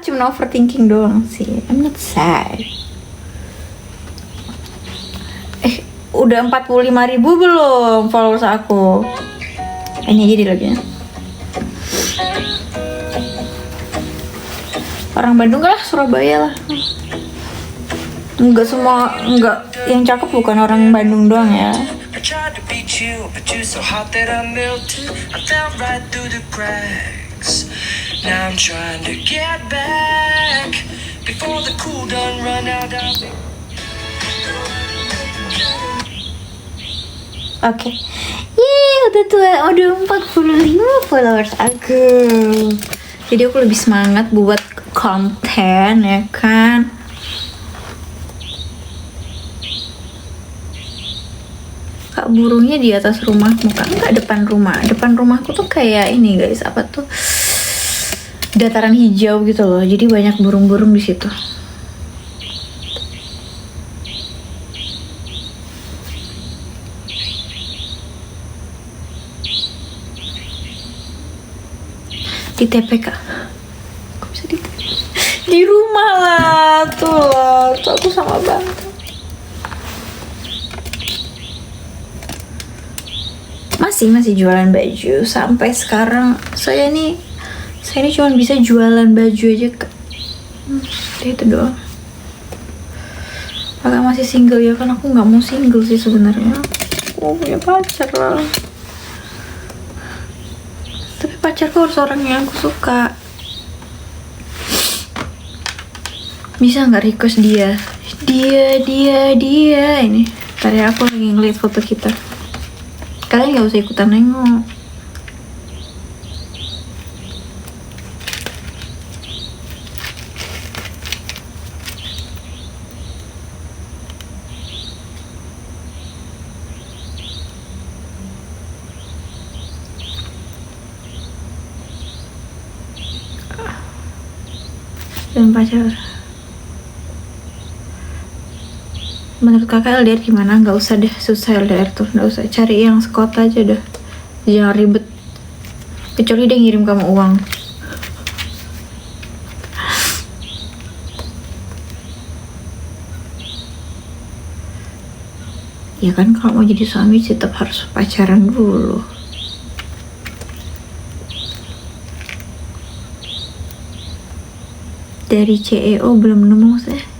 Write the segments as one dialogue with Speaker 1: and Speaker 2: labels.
Speaker 1: Cuma overthinking doang sih. I'm not sad. Udah 45.000 belum followers aku? Ini jadi lagunya. Orang Bandung lah, Surabaya lah. Enggak semua, enggak yang cakep bukan orang Bandung doang ya. Oke. Yeay, udah tua, udah 45 followers aku. Jadi aku lebih semangat buat konten ya kan. Kak, burungnya di atas rumahmu kan? Enggak, depan rumah. Depan rumahku tuh kayak ini guys, apa tuh? Dataran hijau gitu loh. Jadi banyak burung-burung di situ. Di TPK. Kok bisa di rumah lah tuh aku sama Bang. Masih jualan baju sampai sekarang. Saya ini cuma bisa jualan baju aja itu doang. Kakak masih single ya kan? Aku nggak mau single sih sebenarnya. Aku punya pacar lah. Tapi pacarku harus orang yang aku suka. Bisa nggak request dia ini. Tadi aku lagi ngeliat foto kita. Kalian nggak usah ikutan nengok. Dan pacar. Menurut kakak LDR gimana? Nggak usah deh, susah LDR tuh. Nggak usah, cari yang sekota aja dah. Jangan ribet. Kecuali dia ngirim kamu uang. Ya kan, kalau mau jadi suami tetap harus pacaran dulu. Dari CEO belum nemu sih.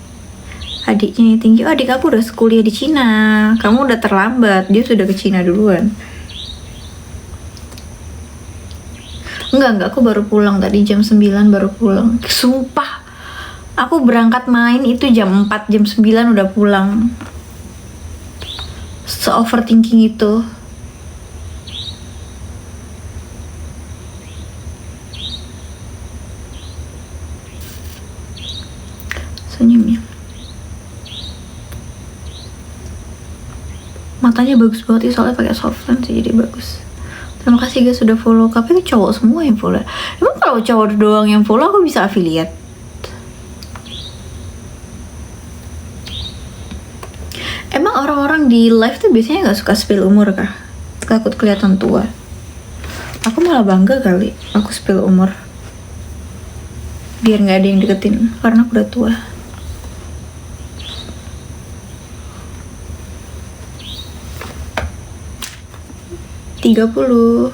Speaker 1: Adiknya yang tinggi. Oh, adik aku udah kuliah di Cina. Kamu udah terlambat. Dia sudah ke Cina duluan. Enggak, aku baru pulang tadi jam 9 baru pulang. Sumpah. Aku berangkat main itu jam 4, jam 9 udah pulang. Se-overthinking itu. Senyumnya. Matanya bagus banget sih, soalnya pakai soft lens sih, jadi bagus. Terima kasih guys sudah follow. Tapi itu cowok semua yang follow. Emang kalau cowok doang yang follow aku bisa affiliate? Emang orang-orang di live tuh biasanya nggak suka spill umur kah? Takut kelihatan tua. Aku malah bangga kali aku spill umur. Biar nggak ada yang deketin karena aku udah tua. 30.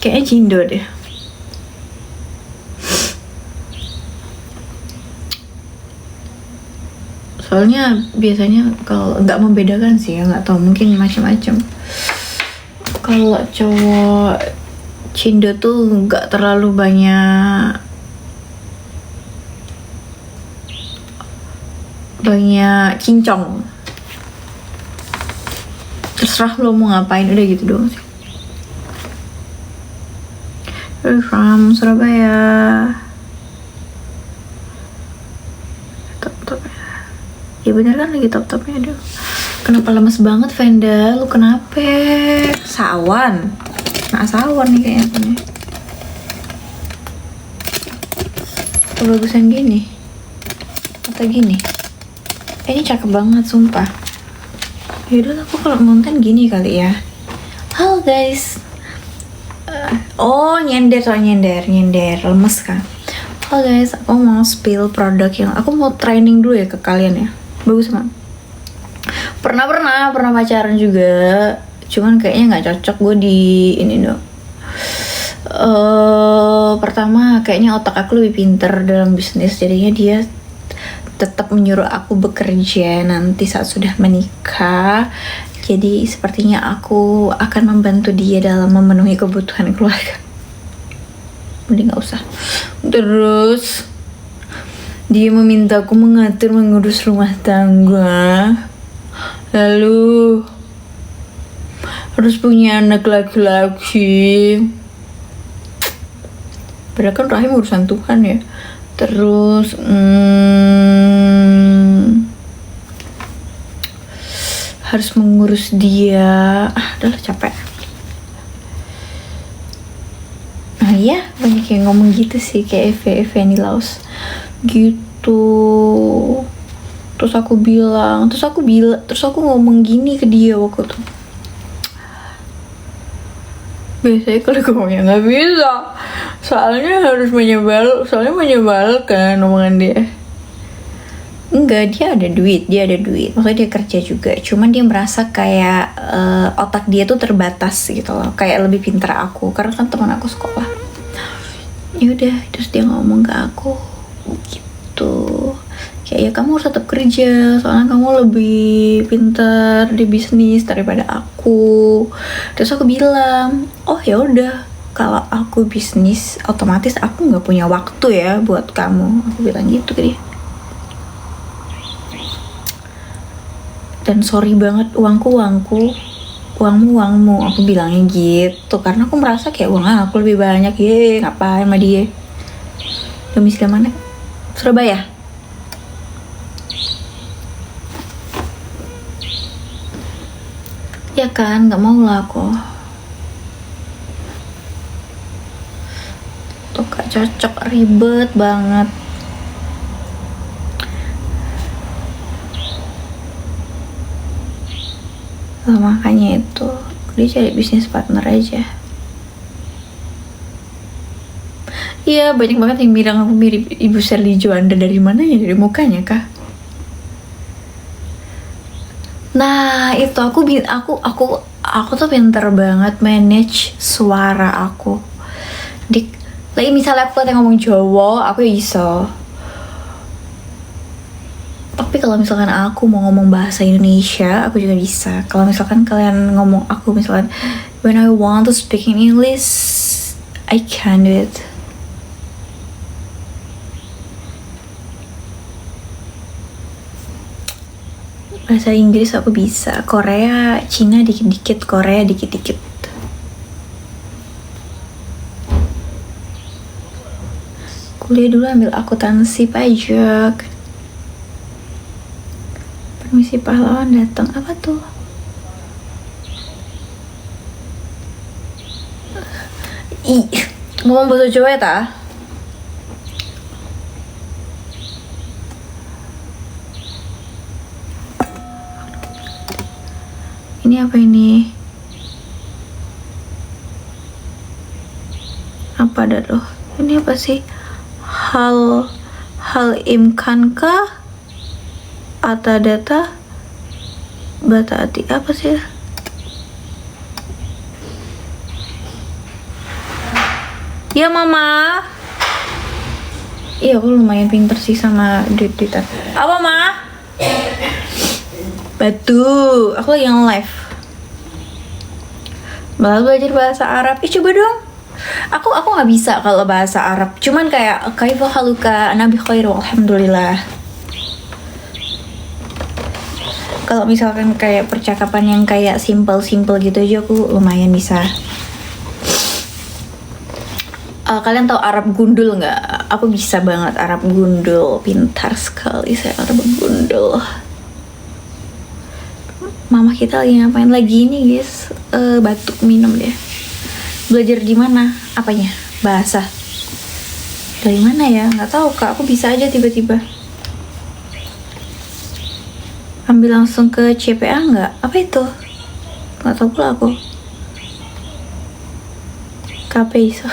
Speaker 1: Kayaknya Cindo deh. Soalnya biasanya kalau nggak membedakan sih ya, nggak tahu, mungkin macam-macam. Kalau cowok Cindo tuh nggak terlalu banyak cincong. Terserah lo mau ngapain, udah gitu doang sih. From Surabaya. Top ya. Ya bener kan lagi top-topnya. Aduh, kenapa lemes banget Venda? Lu kenapa? Sawan. Nah sawan nih kayaknya. bagusan gini atau gini? Ini cakep banget sumpah. Yaudah aku kalau konten gini kali ya. Halo guys. Nyender lemes kan. Halo guys, aku mau spill produk yang aku mau training dulu ya ke kalian ya. Bagus banget. Pernah pacaran juga, cuman kayaknya nggak cocok gue di ini dong. Pertama kayaknya otak aku lebih pinter dalam bisnis, jadinya dia tetap menyuruh aku bekerja nanti saat sudah menikah. Jadi sepertinya aku akan membantu dia dalam memenuhi kebutuhan keluarga. Mending gak usah. Terus dia meminta aku mengurus rumah tangga, lalu harus punya anak laki-laki. Padahal kan rahim urusan Tuhan ya. Terus harus mengurus dia. Udahlah capek. Iya, banyak yang ngomong gitu sih, kayak Eveni Laus gitu. Terus aku ngomong gini ke dia waktu itu. Biasanya kalau ngomongnya nggak bisa, soalnya menyebalkan omongan dia. Enggak, dia ada duit, maksudnya dia kerja juga, cuman dia merasa kayak otak dia tuh terbatas gitu loh, kayak lebih pintar aku, karena kan teman aku sekolah. Ya udah, terus dia ngomong ke aku gitu, kayak ya kamu harus tetap kerja, soalnya kamu lebih pintar di bisnis daripada aku. Terus aku bilang, oh ya udah, kalau aku bisnis otomatis aku nggak punya waktu ya buat kamu, aku bilang gitu ke dia. Dan sorry banget, uangmu, aku bilangnya gitu, karena aku merasa kayak uang aku lebih banyak. Ngapain sama dia? Domisili mana? Surabaya. Ya kan, nggak mau lah aku. Tuh gak cocok, ribet banget. Makanya itu dia cari bisnis partner aja. Iya, banyak banget yang bilang aku mirip Ibu Sherly Joanda. Dari mana ya? Dari mukanya kah? Nah itu aku tuh pinter banget manage suara aku. Lagi misalnya aku katanya ngomong Jawa, aku bisa. Tapi kalau misalkan aku mau ngomong bahasa Indonesia, aku juga bisa. Kalau misalkan kalian ngomong aku misalkan when I want to speak in English, I can do it. Bahasa Inggris aku bisa, Korea, Cina dikit-dikit, Korea dikit-dikit. Kuliah dulu ambil akuntansi pajak. Permisi pahlawan datang, apa tuh? Ngomong bahasa Jawa ya ta? Ini apa ini? Apa dah loh? Ini apa sih? Hal imkankah? Ata data bata ati, apa sih? Ya mama. Iya, aku lumayan pinter sih sama duit-duitan. Apa ma? Batu, aku lagi yang live. Malah belajar bahasa Arab. Coba dong. Aku nggak bisa kalau bahasa Arab. Cuman kayak kaifa haluka, nabi khairu, alhamdulillah. Kalau misalkan kayak percakapan yang kayak simple gitu aja aku lumayan bisa. Kalian tahu Arab gundul nggak? Aku bisa banget Arab gundul, pintar sekali saya Arab gundul. Mama kita lagi ngapain lagi nih guys? Batuk minum deh. Belajar di mana? Apanya? Bahasa. Dari mana ya? Nggak tahu kak, aku bisa aja tiba-tiba ambil langsung ke CPA nggak? Apa itu? Nggak tahu pula aku. KP iso.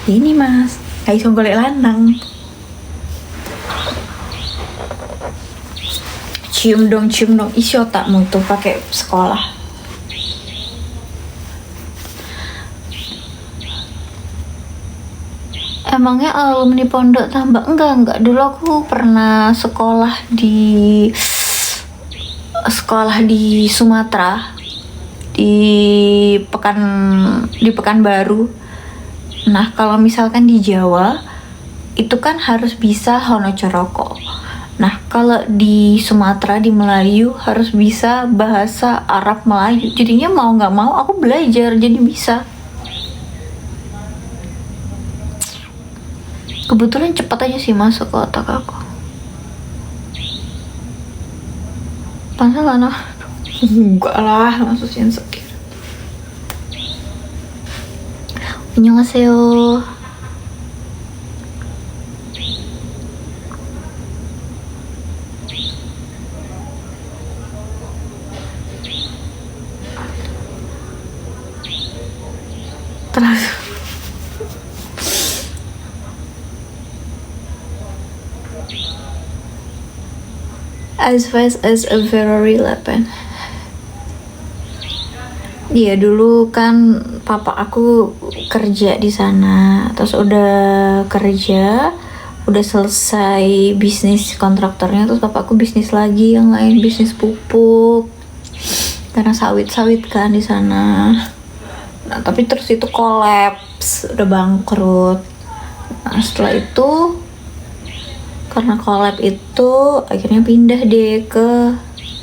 Speaker 1: Ini mas, kayak iso golek lanang. Cium dong, isi otakmu tuh pakai sekolah. Emangnya alumni pondok tambah? Enggak. Dulu aku pernah sekolah di Sumatera, di Pekanbaru. Nah, kalau misalkan di Jawa itu kan harus bisa Honocoroko. Nah, kalau di Sumatera, di Melayu harus bisa bahasa Arab Melayu. Jadinya mau nggak mau aku belajar jadi bisa. Kebetulan cepat aja sih masuk ke otak aku. Pantas lah nah. Enggak lah, maksudnya insecure. Annyeonghaseyo. Terus as fast as a Ferrari 8. Iya, dulu kan papa aku kerja di sana, terus udah kerja, udah selesai bisnis kontraktornya, terus papa aku bisnis lagi yang lain, bisnis pupuk, karena sawit kan di sana. Nah, tapi terus itu kolaps, udah bangkrut. Nah, setelah itu karena kolaps itu akhirnya pindah deh ke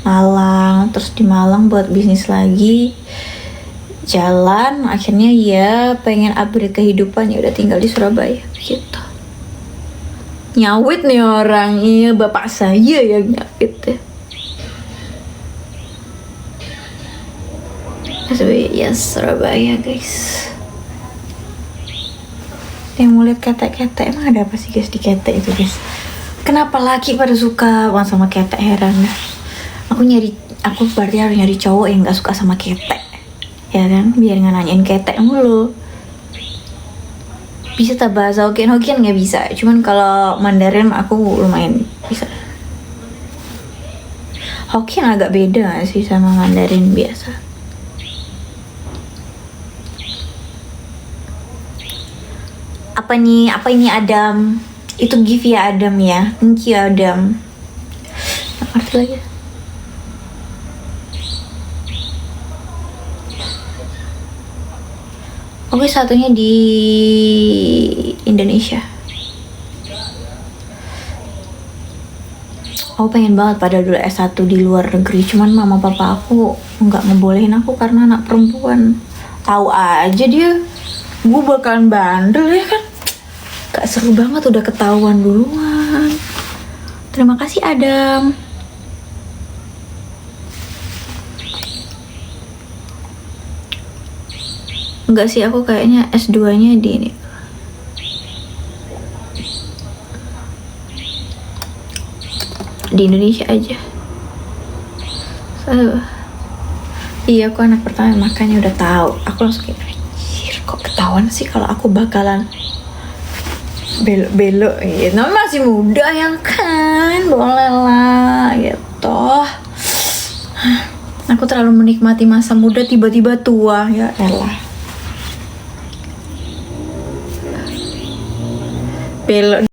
Speaker 1: Malang, terus di Malang buat bisnis lagi, jalan, akhirnya ya pengen upgrade kehidupan, ya udah tinggal di Surabaya gitu. Nyawit nih orang, iya bapak saya yang nyawit ya. Yes, Surabaya guys. Yang mau lihat ketek-ketek, emang ada apa sih guys di ketek itu guys? Kenapa laki pada suka banget sama ketek, heran dah. Aku berarti harus nyari cowok yang gak suka sama ketek, ya kan? Biar nggak nanyain ketek mulu. Bisa tak bahasa Hokkien nggak bisa, cuman kalau Mandarin aku lumayan bisa. Hokkien agak beda gak sih sama Mandarin biasa? Apa ini Adam? Itu give ya Adam ya, thank you Adam. Ngerti lagi. Oke, satunya di Indonesia. Aku pengen banget pada dulu S1 di luar negeri, cuman mama papa aku nggak ngebolehin aku karena anak perempuan. Tahu aja dia, gue bakalan bandel ya kan. Gak seru banget, udah ketahuan duluan. Terima kasih Adam. Enggak sih, aku kayaknya S2-nya di ini. Di Indonesia aja. Iya, aku anak pertama, makanya udah tahu. Aku langsung kayak, anjir, kok ketahuan sih kalau aku bakalan belok gitu. Nah, masih muda ya kan, boleh lah gitu. Aku terlalu menikmati masa muda, tiba-tiba tua, ya elah. Belok